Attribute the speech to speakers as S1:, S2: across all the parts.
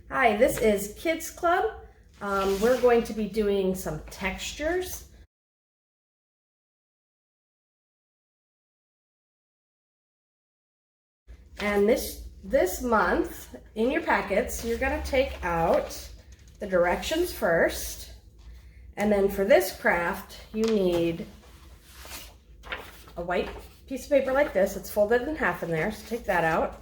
S1: Hi, this is Kids Club. We're going to be doing some textures. And this month, in your packets, you're going to take out the directions first. And then for this craft, you need a white piece of paper like this. It's folded in half in there, so take that out.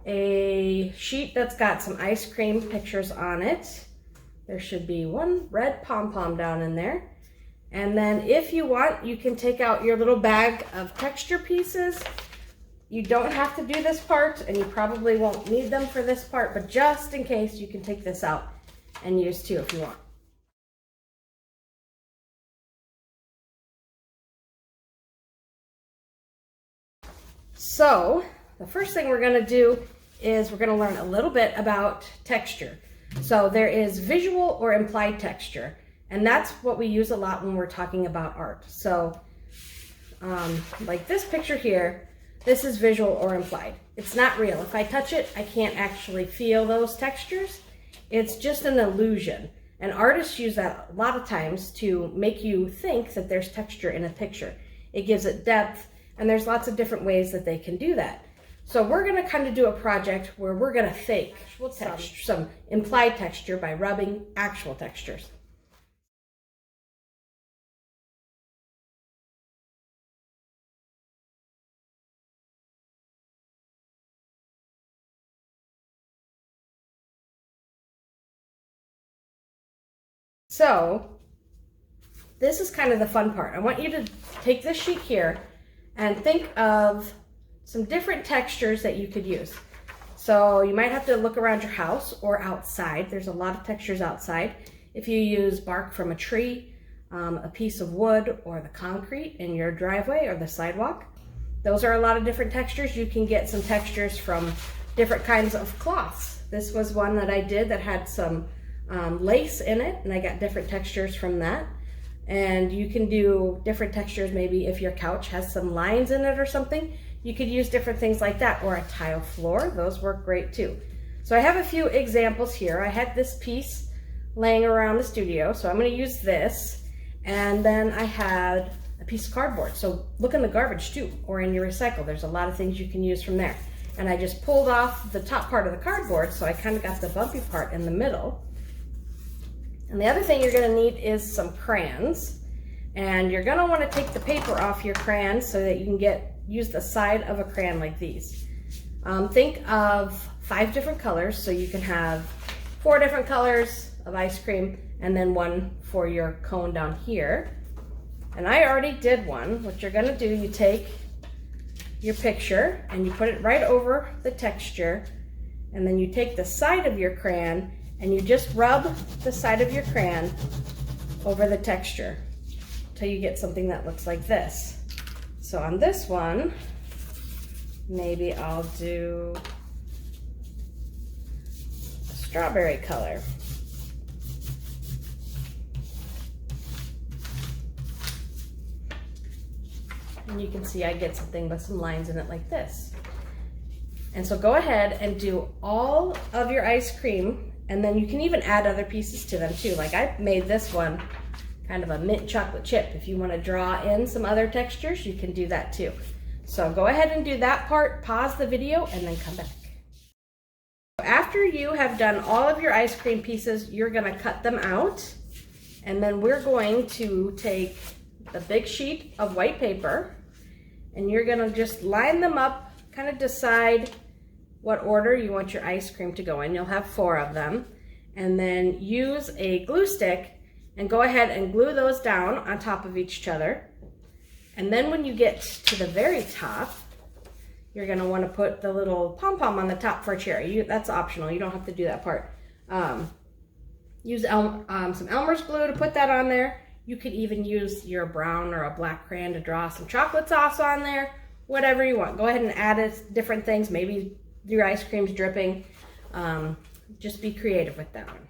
S1: A sheet that's got some ice cream pictures on it. There should be one red pom-pom down in there. And then if you want, you can take out your little bag of texture pieces. You don't have to do this part, and you probably won't need them for this part, but just in case, you can take this out and use too if you want. So the first thing we're going to do is we're going to learn a little bit about texture. So there is visual or implied texture, and that's what we use a lot when we're talking about art. So like this picture here, this is visual or implied. It's not real. If I touch it, I can't actually feel those textures. It's just an illusion. And artists use that a lot of times to make you think that there's texture in a picture. It gives it depth, and there's lots of different ways that they can do that. So we're going to kind of do a project where we're going to fake some implied texture by rubbing actual textures. So this is kind of the fun part. I want you to take this sheet here and think of some different textures that you could use. So you might have to look around your house or outside. There's a lot of textures outside. If you use bark from a tree, a piece of wood, or the concrete in your driveway or the sidewalk, those are a lot of different textures. You can get some textures from different kinds of cloths. This was one that I did that had some lace in it, and I got different textures from that. And you can do different textures. Maybe if your couch has some lines in it or something, you could use different things like that, or a tile floor. Those work great too. So I have a few examples here. I had this piece laying around the studio, so I'm going to use this. And then I had a piece of cardboard. So look in the garbage too, or in your recycle. There's a lot of things you can use from there. And I just pulled off the top part of the cardboard, so I kind of got the bumpy part in the middle. And the other thing you're going to need is some crayons. And you're going to want to take the paper off your crayon so that you can use the side of a crayon like these. Think of 5 different colors, so you can have 4 different colors of ice cream and then one for your cone down here. And I already did one. What you're going to do, you take your picture and you put it right over the texture, and then you take the side of your crayon and you just rub the side of your crayon over the texture until you get something that looks like this. So on this one, maybe I'll do a strawberry color. And you can see I get something with some lines in it like this. And so go ahead and do all of your ice cream, and then you can even add other pieces to them too. Like I made this one kind of a mint chocolate chip. If you want to draw in some other textures, you can do that too. So go ahead and do that part, pause the video, and then come back. After you have done all of your ice cream pieces, you're going to cut them out, and then we're going to take the big sheet of white paper, and you're going to just line them up, kind of decide what order you want your ice cream to go in. You'll have 4 of them, and then use a glue stick and go ahead and glue those down on top of each other. And then when you get to the very top, you're going to want to put the little pom-pom on the top for a cherry. That's optional. You don't have to do that part. Use some Elmer's glue to put that on there. You could even use your brown or a black crayon to draw some chocolate sauce on there. Whatever you want. Go ahead and add different things. Maybe your ice cream's dripping. Just be creative with that one.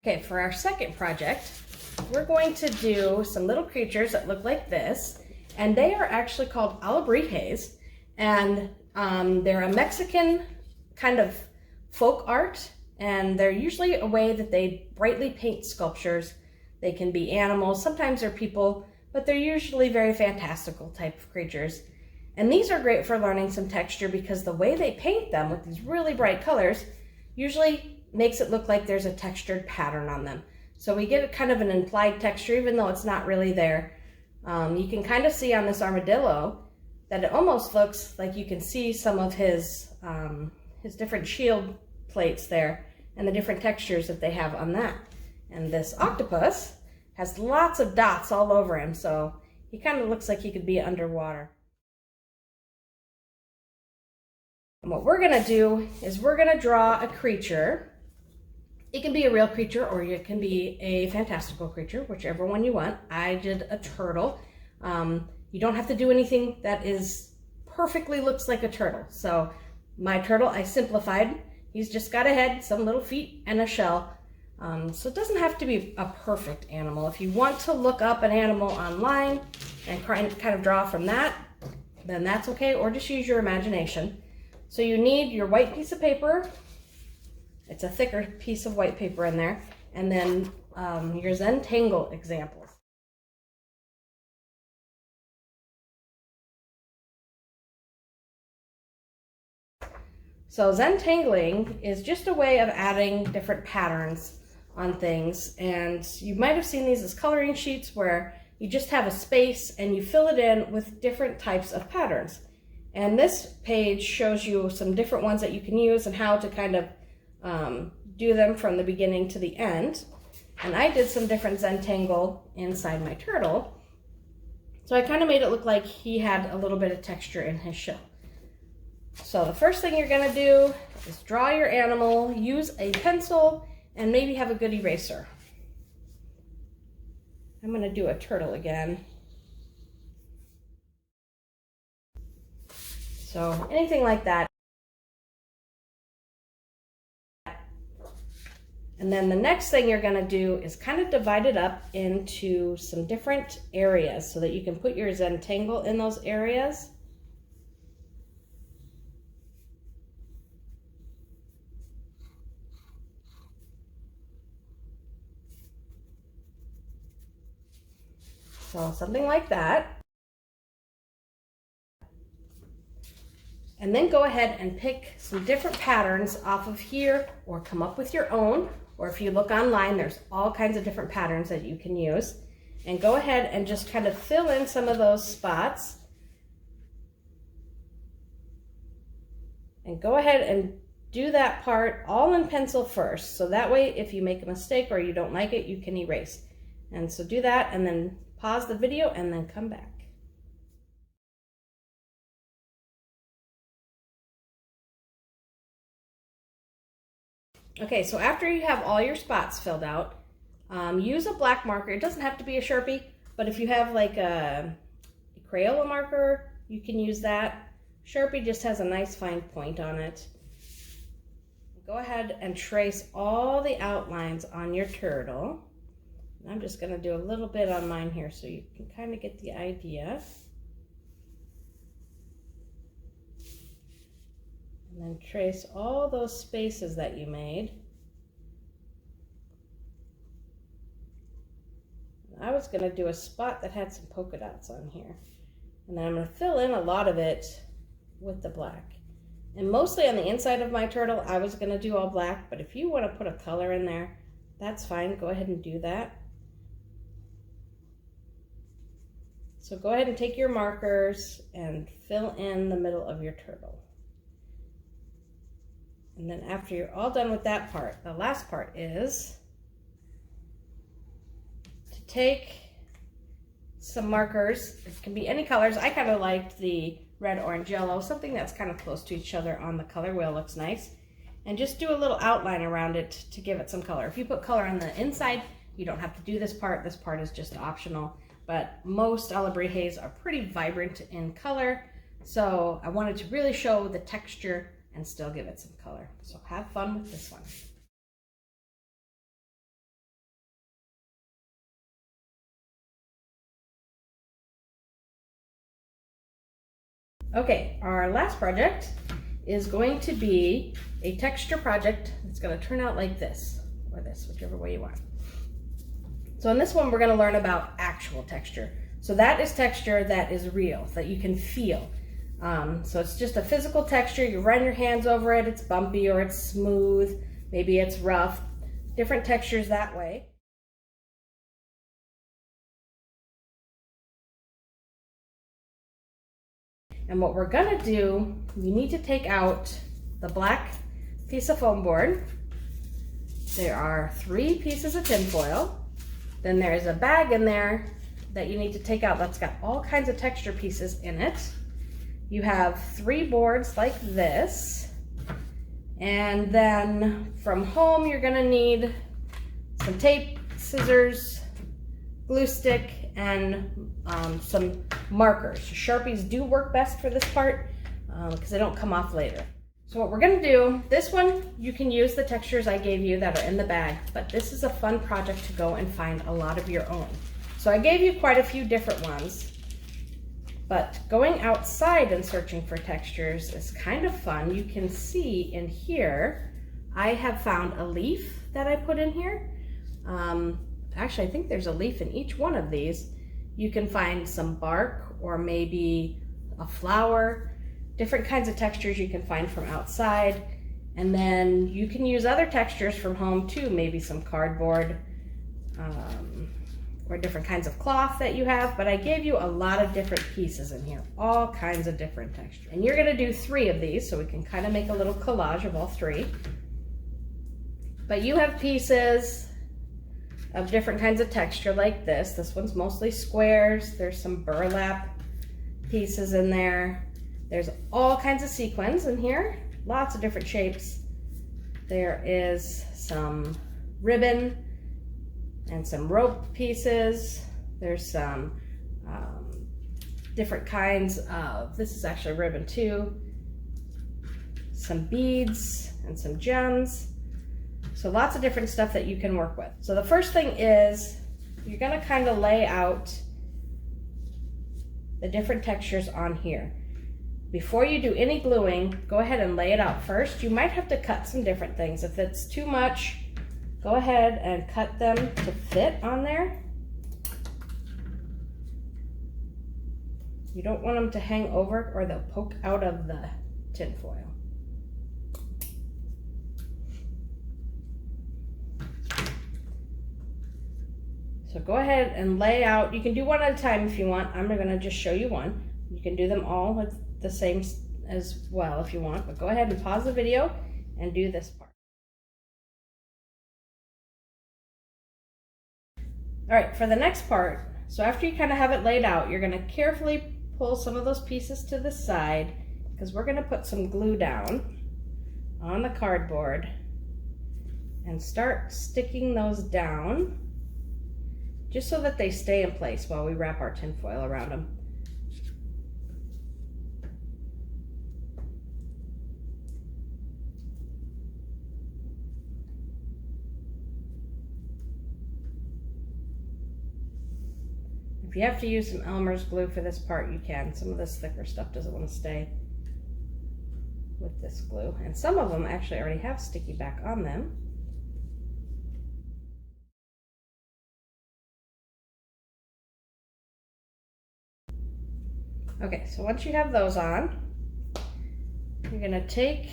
S1: Okay, for our second project, we're going to do some little creatures that look like this, and they are actually called alebrijes, and they're a Mexican kind of folk art, and they're usually a way that they brightly paint sculptures. They can be animals, sometimes they're people, but they're usually very fantastical type of creatures. And these are great for learning some texture because the way they paint them with these really bright colors usually makes it look like there's a textured pattern on them. So we get kind of an implied texture even though it's not really there. You can kind of see on this armadillo that it almost looks like you can see some of his different shield plates there and the different textures that they have on that. And this octopus has lots of dots all over him, so he kind of looks like he could be underwater. And what we're gonna do is we're gonna draw a creature. It can be a real creature or it can be a fantastical creature, whichever one you want. I did a turtle. You don't have to do anything that is perfectly looks like a turtle. So my turtle, I simplified. He's just got a head, some little feet, and a shell. So it doesn't have to be a perfect animal. If you want to look up an animal online and kind of draw from that, then that's okay, or just use your imagination. So you need your white piece of paper. It's a thicker piece of white paper in there, and then your Zentangle examples. So Zentangling is just a way of adding different patterns on things, and you might have seen these as coloring sheets where you just have a space and you fill it in with different types of patterns. And this page shows you some different ones that you can use and how to kind of do them from the beginning to the end. And I did some different Zentangle inside my turtle. So I kind of made it look like he had a little bit of texture in his shell. So the first thing you're gonna do is draw your animal, use a pencil, and maybe have a good eraser. I'm gonna do a turtle again. So anything like that. And then the next thing you're gonna do is kind of divide it up into some different areas so that you can put your Zentangle in those areas. So something like that. And then go ahead and pick some different patterns off of here or come up with your own. Or if you look online, there's all kinds of different patterns that you can use. And go ahead and just kind of fill in some of those spots. And go ahead and do that part all in pencil first. So that way, if you make a mistake or you don't like it, you can erase. And so do that and then pause the video and then come back. Okay, so after you have all your spots filled out, use a black marker. It doesn't have to be a Sharpie, but if you have like a Crayola marker, you can use that. Sharpie just has a nice fine point on it. Go ahead and trace all the outlines on your turtle. I'm just going to do a little bit on mine here so you can kind of get the idea. And then trace all those spaces that you made. I was going to do a spot that had some polka dots on here. And then I'm going to fill in a lot of it with the black. And mostly on the inside of my turtle, I was going to do all black, but if you want to put a color in there, that's fine. Go ahead and do that. So go ahead and take your markers and fill in the middle of your turtle. And then after you're all done with that part, the last part is to take some markers. It can be any colors. I kind of liked the red, orange, yellow, something that's kind of close to each other on the color wheel. Looks nice. And just do a little outline around it to give it some color. If you put color on the inside, you don't have to do this part. This part is just optional. But most alebrijes are pretty vibrant in color. So I wanted to really show the texture and still give it some color. So have fun with this one. Okay, our last project is going to be a texture project. It's going to turn out like this, or this, whichever way you want. So in this one, we're going to learn about actual texture. So that is texture that is real, that you can feel. So it's just a physical texture. You run your hands over it, it's bumpy or it's smooth, maybe it's rough, different textures that way. And what we're gonna do, you need to take out the black piece of foam board. There are 3 pieces of tinfoil. Then there's a bag in there that you need to take out that's got all kinds of texture pieces in it. You have 3 boards like this. And then from home, you're gonna need some tape, scissors, glue stick, and some markers. Sharpies do work best for this part because they don't come off later. So what we're gonna do, this one, you can use the textures I gave you that are in the bag, but this is a fun project to go and find a lot of your own. So I gave you quite a few different ones, but going outside and searching for textures is kind of fun. You can see in here, I have found a leaf that I put in here. Actually, I think there's a leaf in each one of these. You can find some bark or maybe a flower, different kinds of textures you can find from outside. And then you can use other textures from home too, maybe some cardboard or different kinds of cloth that you have. But I gave you a lot of different pieces in here, all kinds of different textures. And you're gonna do 3 of these, so we can kind of make a little collage of all 3. But you have pieces of different kinds of texture like this. This one's mostly squares. There's some burlap pieces in there. There's all kinds of sequins in here, lots of different shapes. There is some ribbon and some rope pieces. There's some different kinds of, this is actually ribbon too, some beads and some gems. So lots of different stuff that you can work with. So the first thing is you're gonna kind of lay out the different textures on here. Before you do any gluing, go ahead and lay it out first. You might have to cut some different things. If it's too much, go ahead and cut them to fit on there. You don't want them to hang over or they'll poke out of the tin foil. So go ahead and lay out. You can do one at a time if you want. I'm gonna just show you one. You can do them all with the same as well if you want, but go ahead and pause the video and do this part. All right, for the next part, so after you kind of have it laid out, you're gonna carefully pull some of those pieces to the side because we're gonna put some glue down on the cardboard and start sticking those down just so that they stay in place while we wrap our tin foil around them. If you have to use some Elmer's glue for this part, you can. Some of this thicker stuff doesn't want to stay with this glue. And some of them actually already have sticky back on them. Okay, so once you have those on, you're gonna take,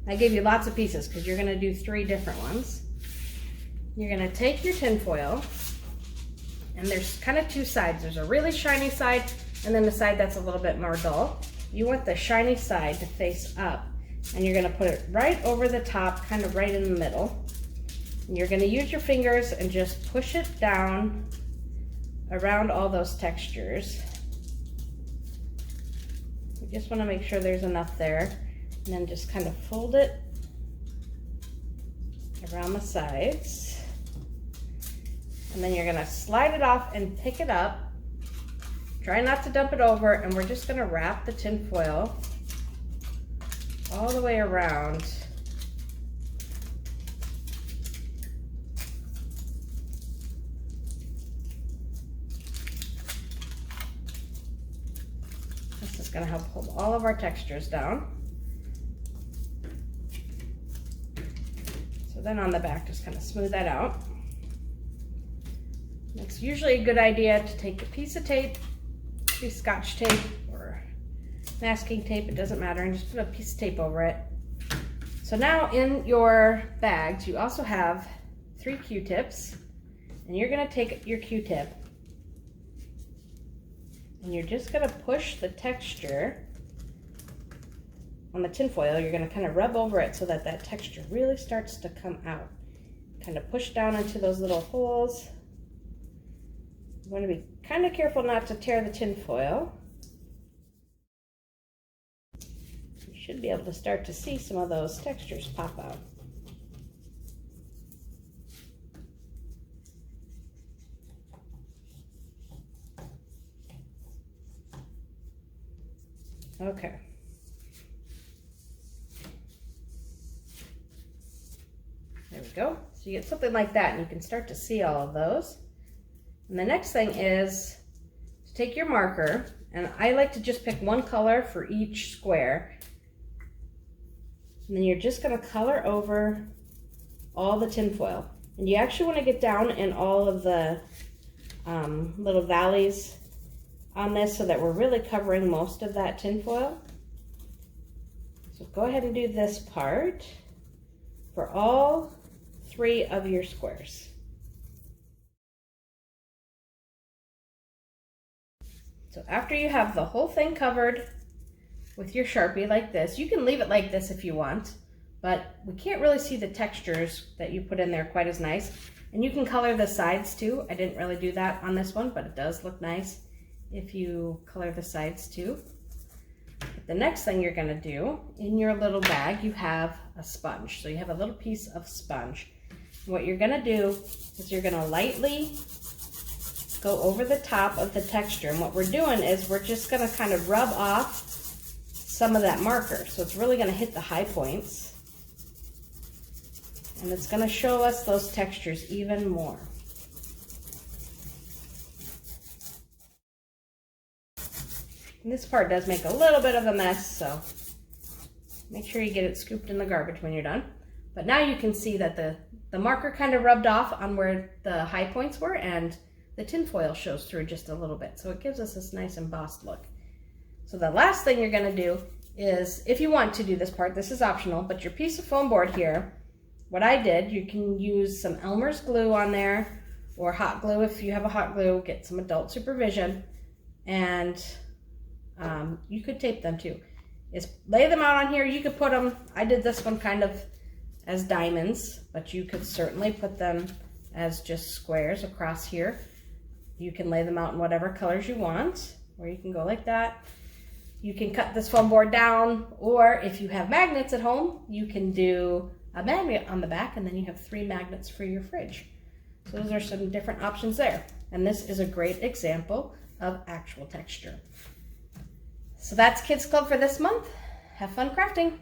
S1: I gave you lots of pieces because you're gonna do 3 different ones. You're gonna take your tin foil, and there's kind of 2 sides. There's a really shiny side, and then the side that's a little bit more dull. You want the shiny side to face up, and you're gonna put it right over the top, kind of right in the middle. And you're gonna use your fingers and just push it down around all those textures. You just wanna make sure there's enough there, and then just kind of fold it around the sides. And then you're gonna slide it off and pick it up. Try not to dump it over, and we're just gonna wrap the tin foil all the way around. This is going to help hold all of our textures down. So then on the back, just kind of smooth that out. It's usually a good idea to take a piece of tape, maybe Scotch tape or masking tape, it doesn't matter, and just put a piece of tape over it. So now in your bags, you also have 3 Q-tips, and you're going to take your Q-tip and you're just going to push the texture on the tinfoil. You're going to kind of rub over it so that that texture really starts to come out. Kind of push down into those little holes. You want to be kind of careful not to tear the tinfoil. You should be able to start to see some of those textures pop out. Okay. There we go. So you get something like that, and you can start to see all of those. And the next thing is to take your marker, and I like to just pick one color for each square. And then you're just going to color over all the tinfoil. And you actually want to get down in all of the little valleys on this so that we're really covering most of that tinfoil. So go ahead and do this part for all 3 of your squares. So after you have the whole thing covered with your Sharpie like this, you can leave it like this if you want, but we can't really see the textures that you put in there quite as nice. And you can color the sides too. I didn't really do that on this one, but it does look nice if you color the sides too. But the next thing you're gonna do, in your little bag, you have a sponge. So you have a little piece of sponge. And what you're gonna do is you're gonna lightly go over the top of the texture. And what we're doing is we're just gonna kind of rub off some of that marker. So it's really gonna hit the high points. And it's gonna show us those textures even more. And this part does make a little bit of a mess, so make sure you get it scooped in the garbage when you're done. But now you can see that the marker kind of rubbed off on where the high points were, and the tinfoil shows through just a little bit. So it gives us this nice embossed look. So the last thing you're gonna do is, if you want to do this part, this is optional, but your piece of foam board here, what I did, you can use some Elmer's glue on there, or hot glue if you have a hot glue, get some adult supervision, and you could tape them too. Is lay them out on here. You could put them, I did this one kind of as diamonds, but you could certainly put them as just squares across here. You can lay them out in whatever colors you want, or you can go like that. You can cut this foam board down, or if you have magnets at home, you can do a magnet on the back, and then you have 3 magnets for your fridge. So those are some different options there. And this is a great example of actual texture. So that's Kids Club for this month. Have fun crafting.